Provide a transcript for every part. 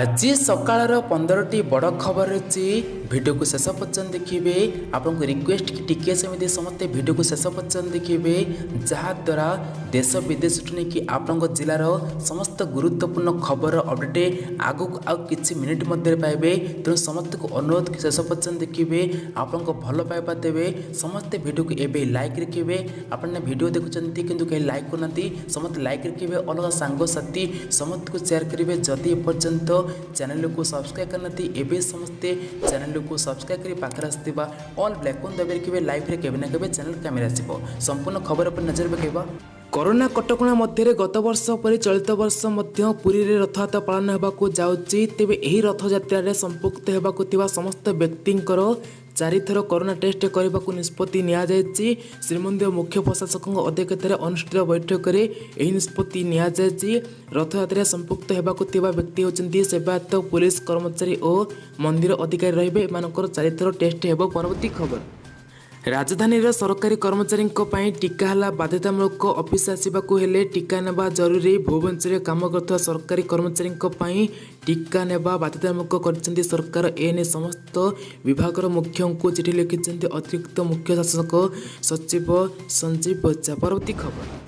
आज सकाळ 15टी बड़ खबर अच्छी भिडियो को शेष पर्यटन देखिए। आपन को रिक्वेस्ट कि टिके सेमती समस्ते भिडियो को शेष पर्यटन देखिए, जहाद्वारा देश विदेश कि आपण जिलार समस्त गुरुत्वपूर्ण खबर अपडेट आगु आउ किछि मिनिट मध्य पाइबे। तेणु समस्त को अनुरोध कि शेष पर्यटन देखिए, आपण को भल पाइबा देवे। समस्ते भिडियो को एबे लाइक रखिए। आपने भिडियो देखुंत किंतु कहीं लाइक करना, समस्त लाइक रखिए, अलग सांगसाथी समस्त को शेयर करेंगे। जदि एपर्यंत चैनल को सब्सक्राइब करना एवं समस्ते चैनल को सब्सक्राइब कर पाखे आसवा ऑल ब्लैक दबी रखिए। लाइफ रे केबे ना केबे चैनल कैमेरा आसो। संपूर्ण खबर पर नजर पकेबा। कोरोना कटकणा मध्य गत वर्ष पर चलित वर्ष पुरी रे रथयात्रा पालन होगा जाउची। तेबे एही रथयात्रा संपुक्त होगा समस्त व्यक्तिंकर 4 थर कोरोना टेस्ट करने को निष्पत्ति नि श्रीमंदिर मुख्य प्रशासक अध्यक्षतार अनुष्ठित बैठक में यह निष्पत्ति नि रथयात्रा संपुक्त होगा व्यक्ति होती सेवायत पुलिस कर्मचारी और मंदिर अधिकारी रहिबे। एमानकर 4 थर टेस्ट हेब। परवर्ती खबर राजधानी सरकारी कर्मचारी टीका है बाध्यतामूलक ऑफिस आसवाक हेले टीका नेबा जरूरी। भुवनेश्वर काम करथुवा सरकारी कर्मचारी टीका नेबा बाध्यतामूलक कर सरकार। एने समस्त विभाग मुख्यों को चिठी लिखिं अतिरिक्त मुख्य शासक सचिव संजीव बच्चा। परवर्ती खबर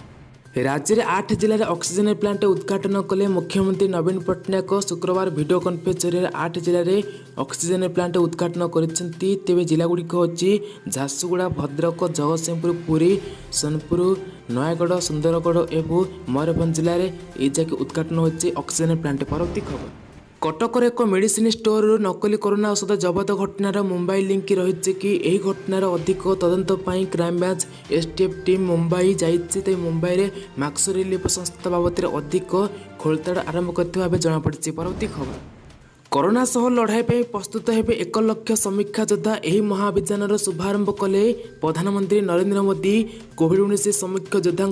राज्य में 8 जिले में ऑक्सीजन प्लांट उद्घाटन कले मुख्यमंत्री नवीन पट्टनायक। शुक्रवार वीडियो कॉन्फ्रेंस जरिए 8 जिले में ऑक्सीजन प्लांट उद्घाटन करिसेंती। तेबे जिलागुड़िक होची झारसुगुड़ा, भद्रक, जगतसिंहपुर, पुरी, सोनपुर, नयागढ़, सुंदरगढ़ एवं मयूरभंज जिले में ये उद्घाटन होची ऑक्सीजन प्लांट। परवर्ती खबर कटकर एक मेडिसिन स्टोर नकली कोरोना औषध जबत घटनार मुंबई लिंक रही कि यही घटनार अधिक तदंत क्राइमब्रांच एसटीएफ टीम मुंबई जाइए। मुंबई में मैक्स रिलीफ संस्था बाबद अधिक खोलताड़ आरंभ कर जमापड़ी। परवर्ती खबर कोरोना सह लड़ाई पर प्रस्तुत हेबे 1 लाख समीक्षा योद्धा। यही महाअभियान शुभारंभ कले प्रधानमंत्री नरेंद्र मोदी। कोविड-19 समीक्षा योद्धा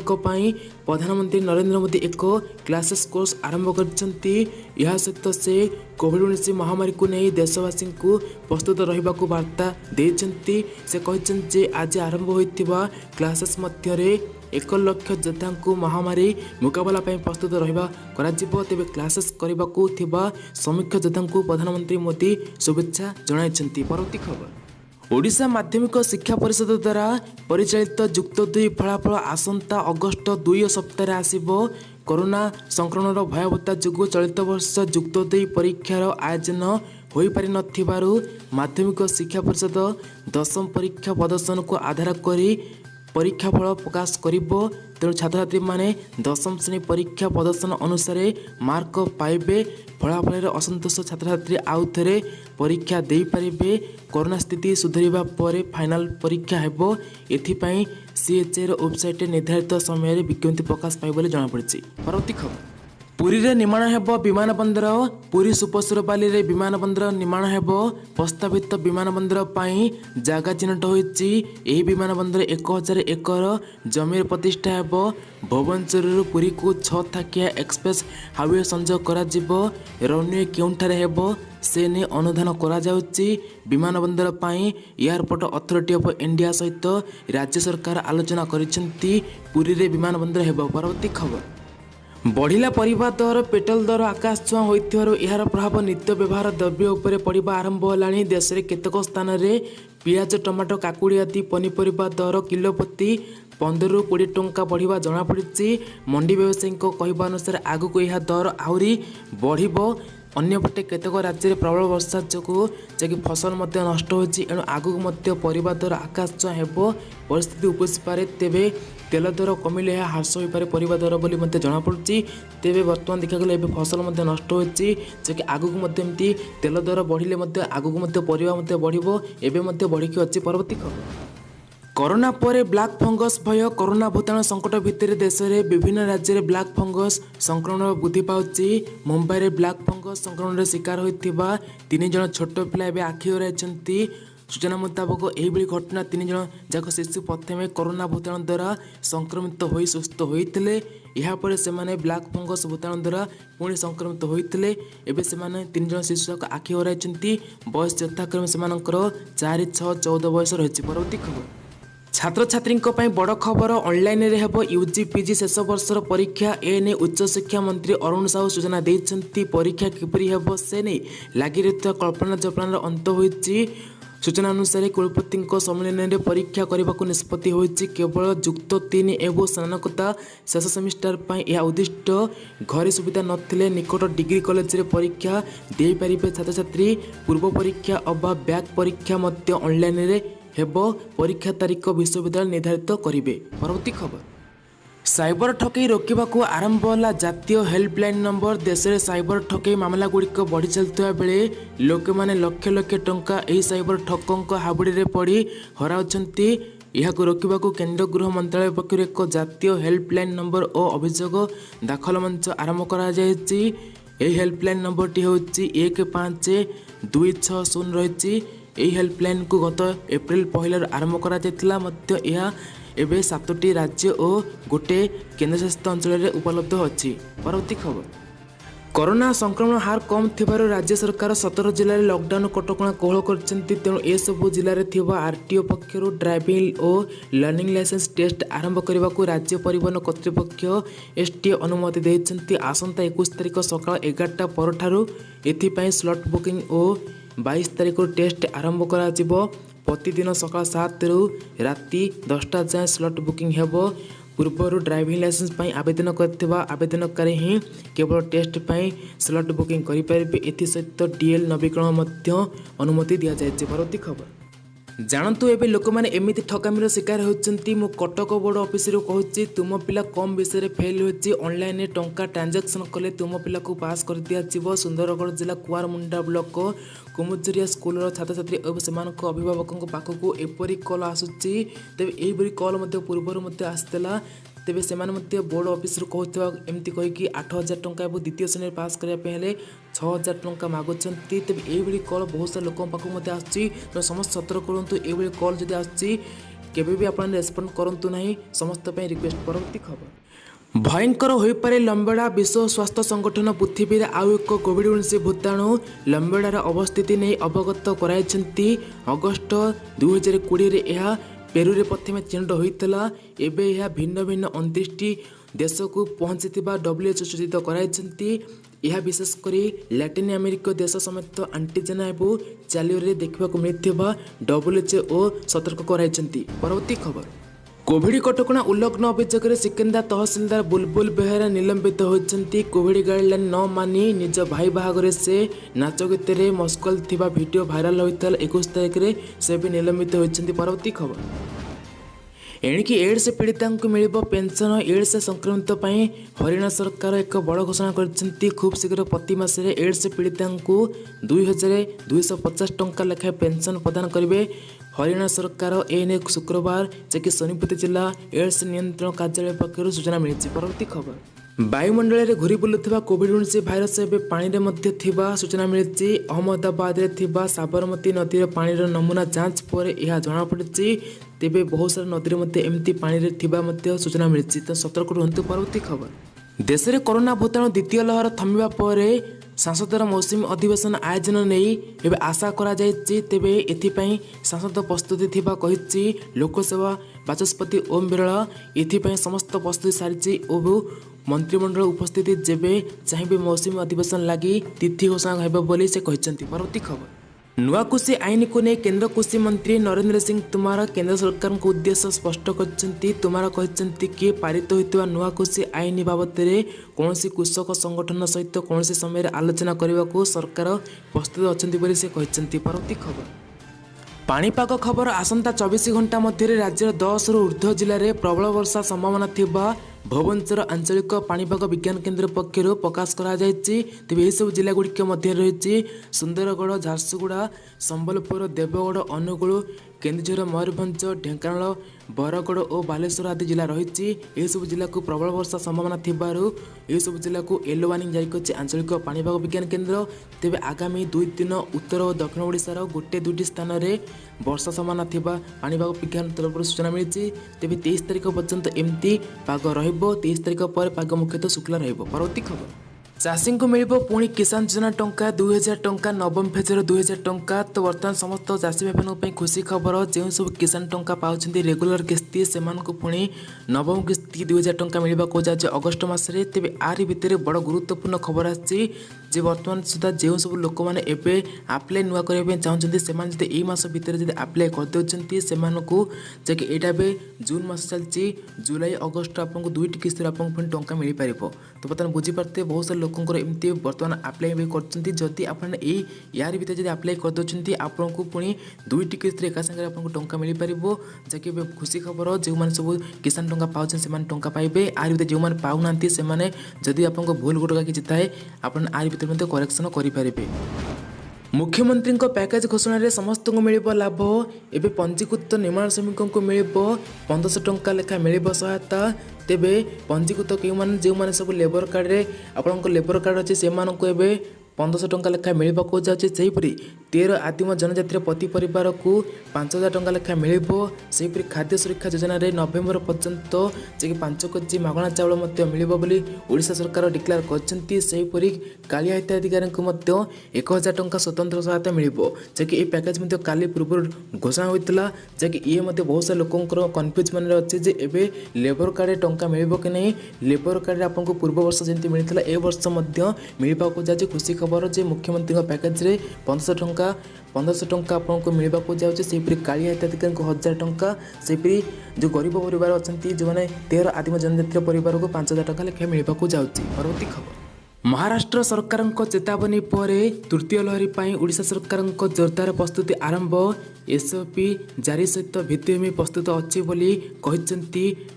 प्रधानमंत्री नरेंद्र मोदी एक क्लासेस कोर्स आरंभ करछंती। यह सहित से कोविड-19 महामारी को नहीं देशवासी को प्रस्तुत रहिबा को वार्ता देछंती। से कहछंती आज आरंभ होइथिबा क्लासेस मध्यरे 1 लाख योद्धा को महामारी मुकाबला प्रस्तुत रहिबा कराजिबो। तेबे क्लासेस करबा को थिबा समीक्षा योद्धा को प्रधानमंत्री मोदी शुभेच्छा जणाइछंती। परवर्ती खबर ओडिशा माध्यमिक शिक्षा परिषद द्वारा परिचालित युक्त 2 फलाफल आसंता अगस्त 2 सप्ताह आसिबो। कोरोना संक्रमण भयावहता जो चलित वर्ष युक्त 2 परीक्षार आयोजन हो पारि नथिबारु माध्यमिक शिक्षा परिषद 10म परीक्षा प्रदर्शन को आधार करी परीक्षा फल प्रकाश करिबो। तेणु छात्र छात्री माने 10म श्रेणी परीक्षा प्रदर्शन अनुसार मार्क पाइबे। फलाफल असंतोष छात्र छात्री आउ थे परीक्षा दे पारिबे। कोरोना स्थिति सुधरिबा परे फाइनाल परीक्षा हेबो। एथिपाई सीएचए वेबसाइट निर्धारित समय विज्ञप्ति प्रकाश पाइब बोली जଣାपड़ी। परवर्ती खबर पुरी रे निर्माण हेबो विमान बंदर। पुरी सुपसुरपाली रे विमान बंदर निर्माण हेबो। प्रस्तावित विमान बंदर पाई जागा चिन्हट होईची। एही विमान बंदर 1000 एकर जमीर प्रतिष्ठा हेबो। भुवनेश्वर पुरी को 6 थाकिया एक्सप्रेस हाईवे संजोग करा जिवो। रनवे केउंठारे हेबो से ने अनुधान करा जाउची। विमान बंदर पाई एयरपोर्ट अथॉरिटी ऑफ इंडिया सहित राज्य सरकार आलोचना करिसेंती। पुरी रे विमान बंदर हेबो। परवर्ती खबर बढ़िला परिवा दर पेट्रोल दर आकाश छुआ होइथिबारु एहार प्रभाव नित्य व्यवहार द्रव्य उपरे पड़िबा आरंभ होलानी। देश में केतक स्थान में पियाज, टमाटो, काकुड़ी आदि पनीपरिबा दर किलो प्रति 15 ରୁ 20 टंका बढ़िबा जଣାपड़ी। मंडी व्यवसायी कहवा अनुसार आगक यह दर आहरी बढ़िबो। अन्यपटे केतक राज्य में प्रबल वर्षा जो जैकि फसल नष्ट होती। एणु आगक परिवा दर आकाश छुआ हेबो। परिस्थिति उपसी पारे। तेबे तेल दर कमिले यह ह्रास हो पारे परिवा दर बोली जଣାपड़ी। तेबे वर्तमान देखा गले फसल नष्ट होती जैकि आगक एमती तेल दर बढ़िले आगक परिवा बढ़िबो। एबे बढ़िकी अच्छी। परवर्ती खबर कोरोना पर ब्लैक फंगस भय। कोरोना भूताणु संकट भितर देश में विभिन्न राज्य में ब्लैक फंगस संक्रमण वृद्धि पाउची। मुंबई में ब्लैक फंगस संक्रमण शिकार होता 3 जन छोट पिला आखि हराइछंती। सूचना मुताबक यही घटना 3 जन जाक शिशु प्रथमे कोरोना भूताणु द्वारा संक्रमित हो सुस्थ होते। यापर से ब्लैक फंगस भूताणु द्वारा पुणी संक्रमित होते। एवं से 3 जन शिशु जाक आखि हराइछंती। बयस यथाक्रमे से 4, 6, 14 बयस रही। परवर्ती खबर छात्र छात्री बड़ खबर ऑनलाइन रे हेबो यूजी पीजी शेष वर्षर परीक्षा एने उच्च शिक्षा मंत्री अरुण साहू सूचना देइछन्ती। परीक्षा किपरि हेबो से नै लागि रहता कल्पना जल्पनार अंत होइछि। सूचना अनुसार कुलपति सम्मेलन में परीक्षा करने को निष्पत्ति होइछि। केवल युक्त 3 एवं स्नातकोत्तर शेष सेमिस्टर पर यह उद्दिष्ट। घरे सुविधा नथिले निकट डिग्री कॉलेज रे परीक्षा दे पारिबे छात्र छात्री। पूर्व परीक्षा अबा बैक परीक्षा मध्य ऑनलाइन रे हेबो। परीक्षा तारीख विश्वविद्यालय निर्धारित करिवे। परवर्ती खबर साइबर ठकई रोकने आरंभ होला जातीय हेल्पलाइन नंबर। देश में साइबर ठकई मामला गुड़िक बढ़ी चलुवा बेले लोक मैंने लक्ष लक्ष टंका यही साइबर ठकों हाबुड़ी में पड़ी हराउछंती। यह रोकने केंद्र गृह मंत्रालय पक्षर एक जातीय हेल्पलाइन नंबर और अभियोग दाखल मंच आरंभ करा जायछि। यह हेल्पलाइन नंबर टी हूँ 15260 रही। यही हेल्पलाइन को गत एप्रिल 1 आरंभ करा जायतिला मध्य यह एबे 7टी राज्य और गोटे केन्द्रशासित अंचल में उपलब्ध अच्छी। परवर्ती खबर कोरोना संक्रमण हार कम थिबारु राज्य सरकार 17 जिले में लॉकडाउन कटकणा कोहल करछन्ती। तेणु ए सबु जिले में थिबा आरटीओ पक्षरु ड्राइविंग और लर्निंग लाइसेंस टेस्ट आरंभ करने को राज्य परिवहन कर्तृपक्ष एसटीओ अनुमति देइछन्ती। आसंता 21 तारिख सकाळ 11टा परठारु एथिपाई स्लॉट बुकिंग और 22 तारिख टेस्ट आरंभ करा जिवो। प्रतिदिन सकाळ 7 रु राति 10टा जाए स्लॉट बुकिंग हेबो। पूर्वर ड्राइविंग लाइसेंस पाई आवेदन करथिबा आवेदनकारी ही केवल टेस्ट पाई स्लॉट बुकिंग करि परिबे। एथि सहित डीएल नवीकरण मध्य अनुमति दिया जायछि। परवर्ती खबर जानतु एबे लोक माने एमिति ठकामीर शिकार होउछन्ती। मु कटक बोर्ड ऑफिस रो कहूछि तुम पिला कम विषय रे फेल होछि। ऑनलाइन रे टंका ट्रांजैक्शन कले तुम पिला को पास कर दिया जिवो। सुंदरगढ़ जिला कुआरमुंडा ब्लॉक कुमुजरिया स्कूल रो छात्र छात्री और सेमानक अभिभावकों पाखकु एपरि कॉल आसुछि। तेबे एहिबरी कॉल मध्य पूर्वर मध्य आस्तेला। तेबे सेमाने मध्य बोर्ड ऑफिस रो कहउथवा एमति कहि कि 8000 टंका एबो द्वितीय श्रेणी पास करिया पे हेले 6000 टंका मागुछन्ती। तेबे एहिबरी कॉल बहुत सारा लोक पाखकु मध्य आसुछि। तो समस्त सतर्क करंतु एहिबरी कॉल जदि आसुछि केबे भी आपण रेस्पोंड करंतु नाही। समस्त पे रिक्वेस्ट। परवर्ती खबर भयंकर हो पारे लंबेड़ा। विश्व स्वास्थ्य संगठन पृथ्वी में आउ एक कोविड-19 भूताणु लंबेड़ार अवस्थिति नहीं अवगत कराइछन्ती। अगस्ट 2020 रे यह पेरू रे प्रथम चिन्हित होइतला। एबे यह भिन्न भिन्न 29 देश को पहुंची WHO सूचित कराइछन्ती। यह विशेषकर लैटिन अमेरिका देश समेत आंटीजेना एवं चालियोरे देखा मिलता WHO सतर्क कराइछन्ती। परवर्ती खबर कोविड कटकणा उल्लंघन अभियोग में सिकंदरा तहसिलदार बुलबुल बेहेरा निलंबित होती। कोविड गाइडलाइन न मानि निज भाई बाहागर से नाच गीत में मस्कल थिबा वीडियो भाइराल होता 21 तारिख में से भी निलंबित होती। परवर्ती खबर एणिकी एड्स पीड़िता मिल पेंशन। एड्स संक्रमित हरियाणा सरकार एक बड़ घोषणा कर खूब शीघ्र प्रति मासे एड्स पीड़िता 2250 टंका लेखाएं पेंशन प्रदान करेंगे। हरियाणा सरकार एने शुक्रवार चेक सोनीपत जिला एड्स नियंत्रण कार्यालय पक्षर सूचना मिली। परवर्ती खबर वायुमंडल में घूरी बुलुवा कोविड-19 भाइरस एवं पानी में सूचना मिली। अहमदाबाद में साबरमती नदी पानी नमूना जांच पर यह जमापड़ी। तेबे बहुत सारा नदी में एमती पानी में सूचना मिली। तो सतर्क रुहतु। परवर्ती खबर देश में कोरोना भूताणु द्वितीय लहर थमिबा पर सांसदर मौसुमी अधिवेशन आयोजन नहीं एवं आशा करा जायछि। तेबे एथिपाई सांसद प्रस्तुति थिबा कहिछि लोकसभा बाचस्पति ओम बिरला। एथिपाई समस्त प्रस्तुति सारिछि और मंत्रिमंडल उपस्थिति जेबे चाहिए मौसुमी अधिवेशन लगी तिथि घोषणा हेबो बोली से कहिसंती। परवर्ती खबर नुआ कृषि आईन को नहीं केंद्र कृषि मंत्री नरेंद्र सिंह तोमर केंद्र सरकार को उद्देश्य स्पष्ट करछंती। तोमर कहते कि पारित होइतबा नुआ कृषि आईन बाबद कौन कृषक संगठन सहित कौन समय आलोचना करने को सरकार प्रस्तुत अच्छी बोली से कहते। परवर्ती खबर पाणीपाग खबर आसंता 24 घंटा मध्य राज्यर 10 रु ऊर्ध्व जिले में प्रबल वर्षा संभावना थिबा भुवनेश्वर आंचलिक पाणीपाग विज्ञान केन्द्र पक्षर प्रकाश करा जायछि। तेबे यह सब जिला गुड़िक मध्य रही सुंदरगढ़ झारसुगुड़ा संबलपुर देवगढ़ अनुगुल केन्दुझर मयूरभंज ढेंकानाल बरगढ़ और बालेश्वर आदि जिला रही। यह सब जिला को प्रबल वर्षा संभावना थिबारु यह सब जिला को येलो वार्निंग जारी कर आंचलिक पाणीपाग विज्ञान केन्द्र। तेबे आगामी 2 दिन उत्तर और दक्षिण ओडिशार गोटे 2टी स्थान में वर्षा संभावना थिबा पाणीपाग विज्ञान तरफ सूचना मिली। तेबे 23 तारिख पर्यंत एमती पाग रहिबो। 23 तारिख पर पाग मुख्यतः शुक्ला रहिबो। परवर्ती खबर चाषी को मिल पुणी किसान योजना टंका 2000 टंका नवम फेजर 2000 टंका। तो बर्तमान समस्त चाषी भाई खुशी खबर जो सब किसान टंका पाँच रेगुलर किस्ती से पुणी नवम किस्ती 2000 टंका मिलवा जाए अगस्ट मसरे। तेज आरि भितर बड़ गुरुत्वपूर्ण खबर आसी बर्तमान सुधा जो सब लोक मैंने एवं आप्लाय नुआ करने चाहते से यही मास भितर जब आप्लाय करदे से यहाँ भी जून मास चलती जुलाई अगस्ट आपको दुईट किस्ती आपको टंका मिल पार। तो बर्तमान बुझीपारे बहुत सारे लोकंर एमती बर्तमान आप्लाय भी करदी आप यार भर जब आप्लाय करदे आपको पुणी दुईट किस्ती एका सागर आपको टंका मिल पार जहाँकि खुशी खबर जो मैंने सब किसान टंका पाँच से टंका पाइबे। आर भर जो मैंने पाऊना से जदि आपको भूल गुटका किसी थाए आप आर भर करेक्शन करेंगे। मुख्यमंत्री पैकेज घोषण में समस्त को मिल लाभ। एवं पंजीकृत निर्माण श्रमिकों को मिल 1500 टंका लेखा मिल सहायता। तेबे पंजीकृत जो मैंने सब लेबर कार्ड रे आपन लेबर कार्ड अच्छे से 1500 टंका लेखा मिलवाक जापरी 13 आदिम जनजातिर प्रति परिवार को 5000 टंका लेखा मिलपरी खाद्य सुरक्षा योजना रे नवेम्बर पर्यंत जे 5 केजी मागणा चाउल मिली ओडिशा सरकार डिक्लेयर करपरी कालिया हिताधिकारी को 1000 टंका स्वतंत्र सहायता मिल जैकि यह पैकेज काली पूर्व घोषणा होता जैकि ये बहुत सारे लोकंर कन्फ्यूज मन अच्छे जे एबे लेबर कार्ड टंका मिल कि नहीं लेबर कार्ड आपको पूर्व वर्ष जमी मिलता ए वर्ष मिलवाक जाए। खुशी खबर जे मुख्यमंत्री पैकेज रे 1500 टंका आपको मिलवाक जाऊँगी कालिया हिताधिकारी को 1000 टंका सेपरी जो गरीब परिवार अच्छा जो मैंने 13 आदिम जनजातीय परिवार को 5000 टंका लेखा मिलवाक जाऊँगी। परवर्ती खबर महाराष्ट्र सरकार चेतावनी पर तृतीय लहरी पर ओडिशा सरकार जोरदार प्रस्तुति आरंभ। एसओपी जारी सहित भित्तिभूमि प्रस्तुत अच्छी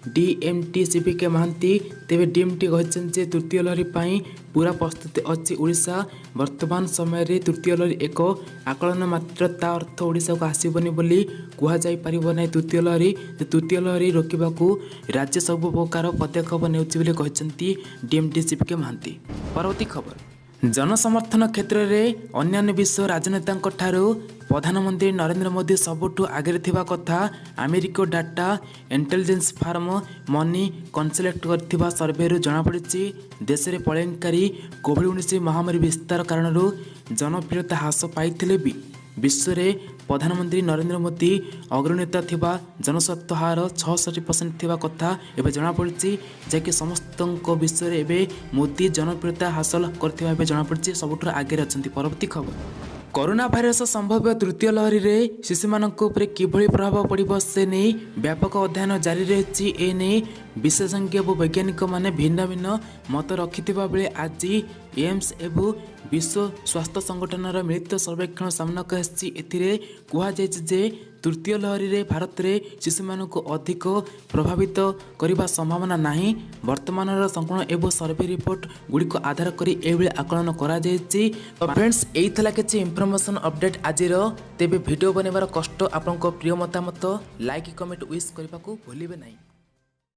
डीएमटी सीपीके महांती। तेरे डीएमटी कहते तृतीय लहरी पर पूरा प्रस्तुति अच्छी ओडिशा वर्तमान समय रे तृतीय लहरी एक आकलन मात्र ता अर्थ ओडिशा को आसबनी बोली कहुपर ना। तृतीय लहरी रोकवा राज्य सब प्रकार पदक्षेप ने डीएमटी सीपीके महांती। परवर्ती खबर जनसमर्थन क्षेत्र में अन्य विश्व राजनेता ठारू प्रधानमंत्री नरेंद्र मोदी सबुठु आगे थिबा कथा अमेरिका डाटा इंटेलिजेंस फार्म मनी कनसलेक्ट करथिबा सर्वे जनापड़ी देश में प्रलयनकारी कोविड-19 महामारी विस्तार कारण जनप्रियता ह्रास पाई भी विश्व में प्रधानमंत्री नरेंद्र मोदी अग्रणीयता थिबा जनस्वास्थ्य हार 66% थिबा कथा एवं जनापड़ी जैकि समस्त विश्व में एवं मोदी जनप्रियता हासिल करथिबा जनापड़ी सबुठ आगे अच्छा। परवर्ती खबर कोरोना भाइरस संभाव्य तृतीय लहरी रे शिशु मानक किभली प्रभाव पड़िबो से नहीं व्यापक अध्ययन जारी रही। एने विशेषज्ञ और वैज्ञानिक माने भिन्न भिन्न मत रखिथिबा बेले आज एम्स एवं विश्व स्वास्थ्य संगठन मिलित सर्वेक्षण सामनाक जे तृतीय लहरी रे भारत में शिशु मानक अधिक प्रभावित करने संभावना नहीं। वर्तमान संपूर्ण एवं सर्वे रिपोर्ट गुड़िक आधार कर आकलन करा जायछि। तो फ्रेंड्स यही था किसी इनफॉरमेशन अपडेट आज तेबे वीडियो बनवार कष्ट आपन प्रिय मतामत लाइक कमेंट विश करने को भूलिबे नहीं।